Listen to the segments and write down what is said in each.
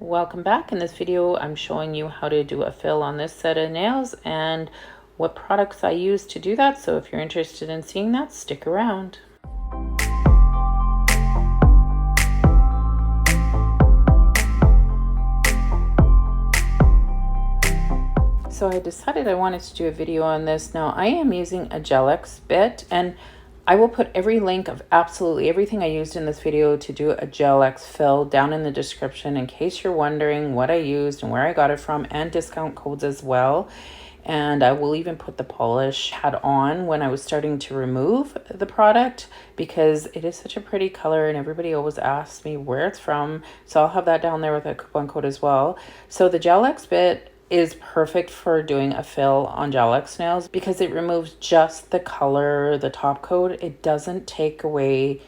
Welcome back. In this video I'm showing you how to do a fill on this set of nails and what products I use to do that. So if you're interested in seeing that, stick around. So I decided I wanted to do a video on this. Now I am using a GELX bit, and I will put every link of absolutely everything I used in this video to do a GELX fill down in the description in case you're wondering what I used and where I got it from, and discount codes as well. And I will even put the polish had on when I was starting to remove the product because it is such a pretty color and everybody always asks me where it's from. So I'll have that down there with a coupon code as well. So the GELX bit is perfect for doing a fill on GELX nails because it removes just the color, the top coat. It doesn't take away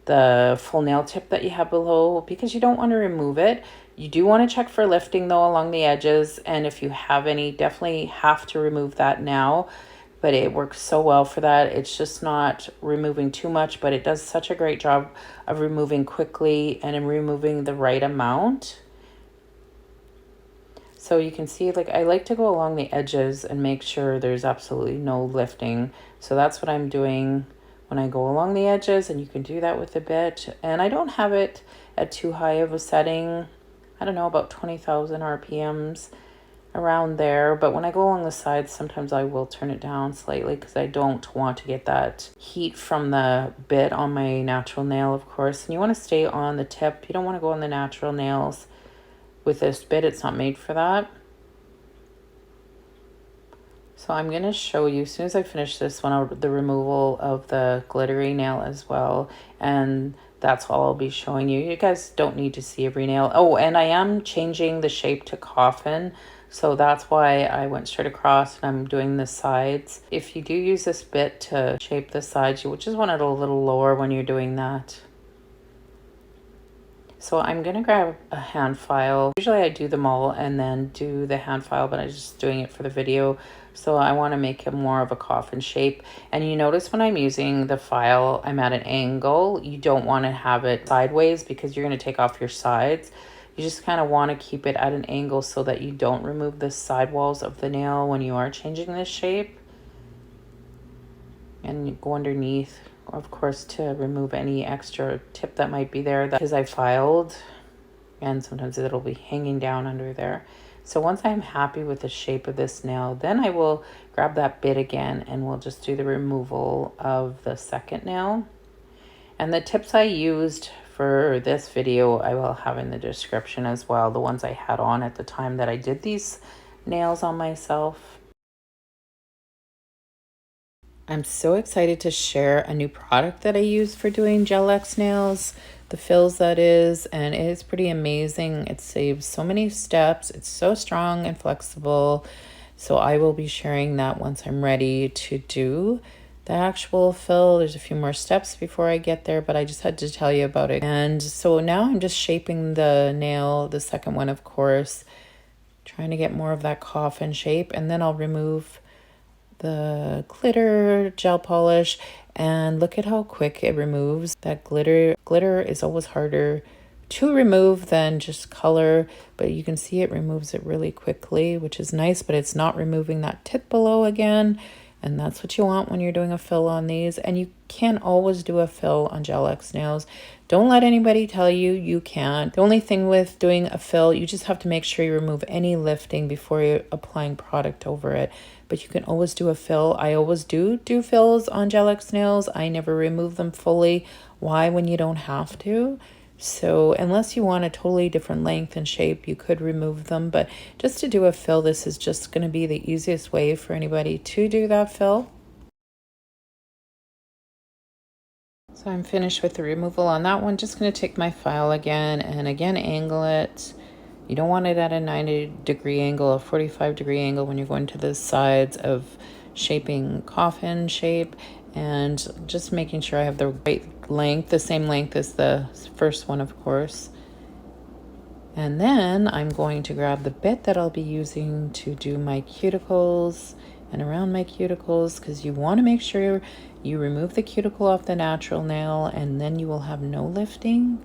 the full nail tip that you have below because you don't want to remove it. You do want to check for lifting though along the edges, and if you have any, definitely have to remove that now, but it works so well for that. It's just not removing too much, but it does such a great job of removing quickly and in removing the right amount. So you can see, like, I like to go along the edges and make sure there's absolutely no lifting. So that's what I'm doing when I go along the edges, and you can do that with a bit. And I don't have it at too high of a setting. I don't know, about 20,000 RPMs around there. But when I go along the sides, sometimes I will turn it down slightly because I don't want to get that heat from the bit on my natural nail, of course. And you want to stay on the tip. You don't want to go on the natural nails. With this bit, it's not made for that. So I'm going to show you, as soon as I finish this one, the removal of the glittery nail as well. And that's all I'll be showing you. You guys don't need to see every nail. Oh, and I am changing the shape to coffin. So that's why I went straight across and I'm doing the sides. If you do use this bit to shape the sides, you just want it a little lower when you're doing that. So I'm going to grab a hand file. Usually I do them all and then do the hand file, but I'm just doing it for the video. So I want to make it more of a coffin shape. And you notice when I'm using the file, I'm at an angle. You don't want to have it sideways because you're going to take off your sides. You just kind of want to keep it at an angle so that you don't remove the side walls of the nail when you are changing this shape. And you go underneath, of course, to remove any extra tip that might be there because I filed, and sometimes it'll be hanging down under there. So once I'm happy with the shape of this nail, then I will grab that bit again and we'll just do the removal of the second nail. And the tips I used for this video I will have in the description as well, the ones I had on at the time that I did these nails on myself. I'm so excited to share a new product that I use for doing GELX nails, the fills that is, and it is pretty amazing. It saves so many steps. It's so strong and flexible. So I will be sharing that once I'm ready to do the actual fill. There's a few more steps before I get there, but I just had to tell you about it. And so now I'm just shaping the nail, the second one, of course, trying to get more of that coffin shape, and then I'll remove the glitter gel polish, and look at how quick it removes that glitter. Glitter is always harder to remove than just color, but you can see it removes it really quickly, which is nice, but it's not removing that tip below again. And that's what you want when you're doing a fill on these. And you can always do a fill on GELX nails. Don't let anybody tell you you can't. The only thing with doing a fill, you just have to make sure you remove any lifting before you're applying product over it. But you can always do a fill. I always do fills on GELX nails. I never remove them fully. Why, when you don't have to? So unless you want a totally different length and shape, you could remove them. But just to do a fill, this is just going to be the easiest way for anybody to do that fill. So I'm finished with the removal on that one. Just going to take my file again and again angle it. You don't want it at a 90-degree angle, a 45-degree angle when you're going to the sides of shaping coffin shape, and just making sure I have the right length, the same length as the first one, of course. And then I'm going to grab the bit that I'll be using to do my cuticles and around my cuticles, because you want to make sure you remove the cuticle off the natural nail, and then you will have no lifting.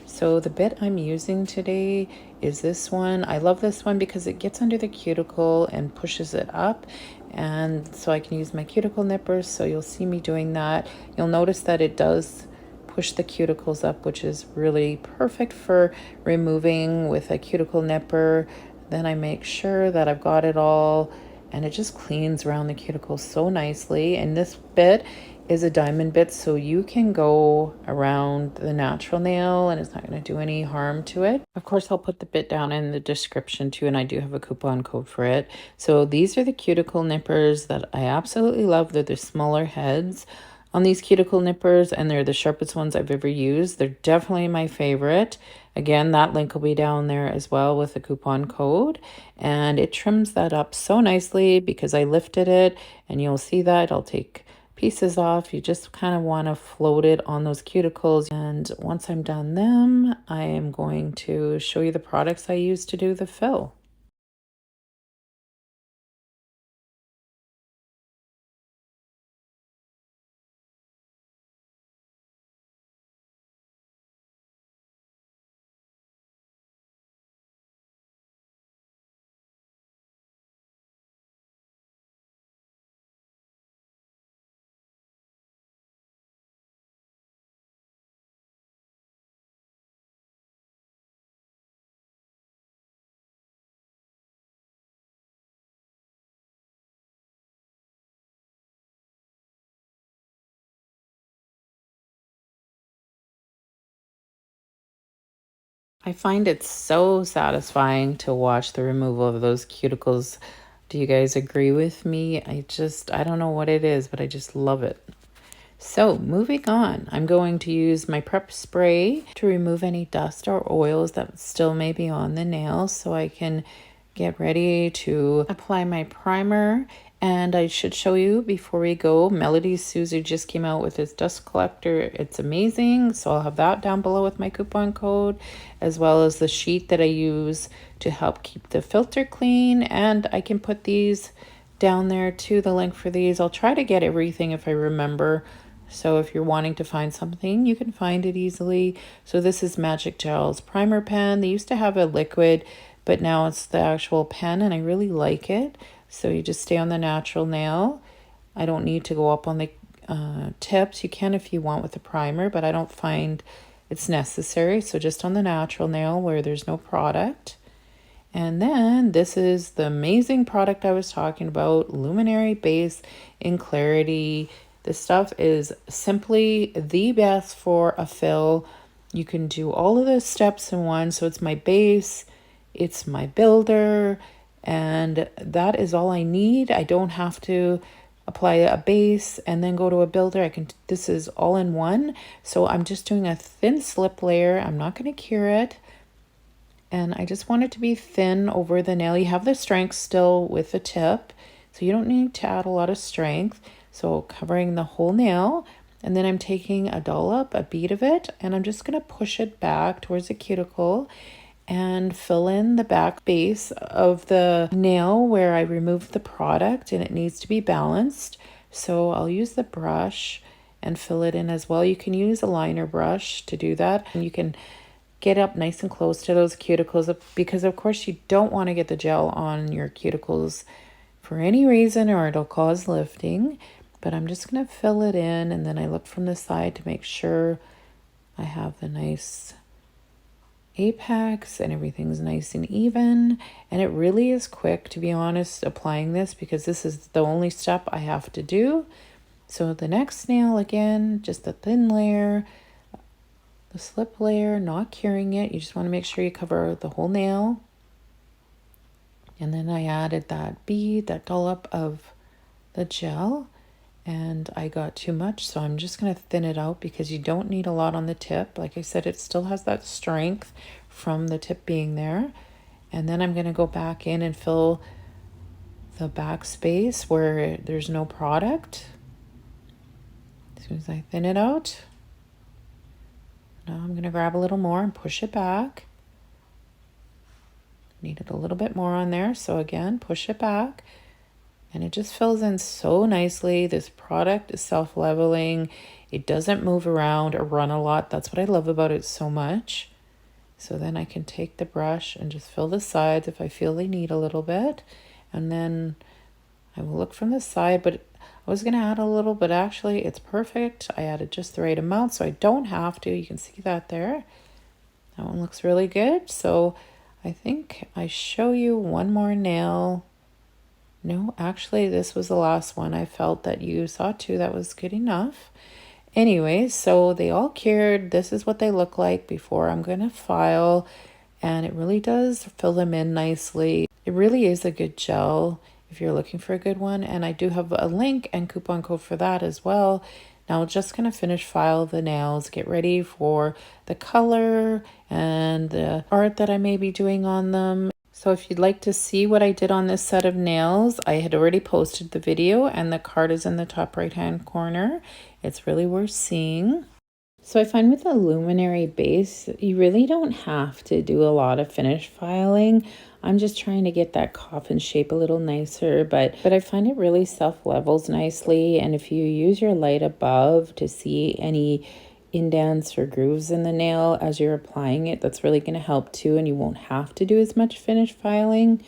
So the bit I'm using today is this one. I love this one because it gets under the cuticle and pushes it up. And so I can use my cuticle nippers. So you'll see me doing that. You'll notice that it does push the cuticles up, which is really perfect for removing with a cuticle nipper. Then I make sure that I've got it all, and it just cleans around the cuticles so nicely. And this bit is a diamond bit, so you can go around the natural nail and it's not going to do any harm to it. Of course, I'll put the bit down in the description too, and I do have a coupon code for it. So these are the cuticle nippers that I absolutely love. They're the smaller heads on these cuticle nippers, and they're the sharpest ones I've ever used. They're definitely my favorite. Again, that link will be down there as well with the coupon code, and it trims that up so nicely because I lifted it, and you'll see that I'll take pieces off. You just kind of want to float it on those cuticles, and once I'm done them, I am going to show you the products I use to do the fill. I find it so satisfying to watch the removal of those cuticles. Do you guys agree with me? I don't know what it is, but I just love it. So moving on, I'm going to use my prep spray to remove any dust or oils that still may be on the nails so I can get ready to apply my primer. And I should show you before we go, MelodySusie just came out with his dust collector. It's amazing. So I'll have that down below with my coupon code, as well as the sheet that I use to help keep the filter clean. And I can put these down there too, the link for these. I'll try to get everything if I remember. So if you're wanting to find something, you can find it easily. So this is Magic Gel's primer pen. They used to have a liquid, but now it's the actual pen, and I really like it. So you just stay on the natural nail. I don't need to go up on the tips. You can if you want with the primer, but I don't find it's necessary. So just on the natural nail where there's no product. And then this is the amazing product I was talking about, Luminary Base in Clarity. This stuff is simply the best for a fill. You can do all of the steps in one. So it's my base, it's my builder, and that is all I need. I don't have to apply a base and then go to a builder. This is all in one. So I'm just doing a thin slip layer. I'm not going to cure it. And I just want it to be thin over the nail. You have the strength still with the tip, so you don't need to add a lot of strength. So covering the whole nail, and then I'm taking a dollop, a bead of it, and I'm just going to push it back towards the cuticle and fill in the back base of the nail where I removed the product, and it needs to be balanced. So I'll use the brush and fill it in as well. You can use a liner brush to do that, and you can get up nice and close to those cuticles because of course you don't want to get the gel on your cuticles for any reason or it'll cause lifting. But I'm just going to fill it in, and then I look from the side to make sure I have the nice apex and everything's nice and even. And it really is quick, to be honest, applying this, because this is the only step I have to do. So the next nail, again, just a thin layer, the slip layer, not curing it. You just want to make sure you cover the whole nail. And then I added that bead, that dollop of the gel, and I got too much, so I'm just going to thin it out because you don't need a lot on the tip. Like I said, it still has that strength from the tip being there. And then I'm going to go back in and fill the back space where there's no product. As soon as I thin it out, now I'm going to grab a little more and push it back. Needed a little bit more on there, so again, push it back. And it just fills in so nicely. This product is self-leveling. It doesn't move around or run a lot. That's what I love about it so much. So then I can take the brush and just fill the sides if I feel they need a little bit. And then I will look from the side, but I was going to add a little, but actually it's perfect. I added just the right amount, so I don't have to. You can see that there. That one looks really good. So I think I show you one more nail. No, actually, this was the last one. I felt that you saw two. That was good enough. Anyways, so they all cured. This is what they look like before I'm going to file. And it really does fill them in nicely. It really is a good gel if you're looking for a good one. And I do have a link and coupon code for that as well. Now I'm just going to finish file the nails, get ready for the color and the art that I may be doing on them. So if you'd like to see what I did on this set of nails, I had already posted the video and the card is in the top right hand corner. It's really worth seeing. So I find with the Luminary base, you really don't have to do a lot of finish filing. I'm just trying to get that coffin shape a little nicer, but I find it really self-levels nicely. And if you use your light above to see any indents or grooves in the nail as you're applying it, that's really going to help too, and you won't have to do as much finish filing.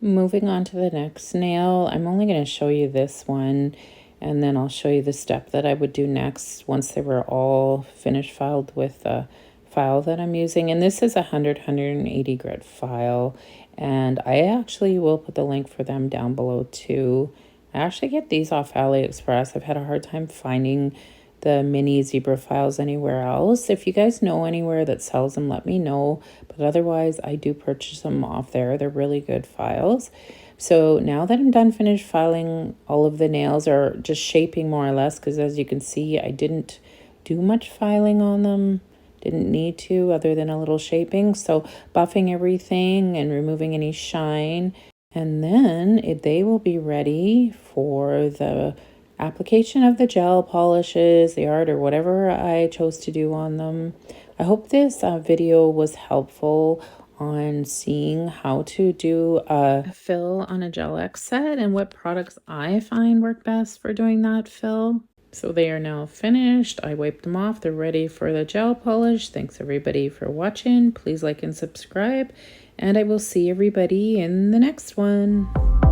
Moving on to the next nail, I'm only going to show you this one, and then I'll show you the step that I would do next once they were all finished filed with the file that I'm using. And this is a 180 grit file, and I actually will put the link for them down below too. I actually get these off AliExpress. I've had a hard time finding the mini zebra files anywhere else. If you guys know anywhere that sells them, let me know. But otherwise, I do purchase them off there. They're really good files. So now that I'm done finished filing all of the nails, or just shaping more or less, because as you can see, I didn't do much filing on them. Didn't need to, other than a little shaping. So buffing everything and removing any shine. And then they will be ready for the application of the gel polishes, the art, or whatever I chose to do on them. I hope this video was helpful on seeing how to do a fill on a GELX set and what products I find work best for doing that fill. So they are now finished. I wiped them off. They're ready for the gel polish. Thanks everybody for watching. Please like and subscribe, and I will see everybody in the next one.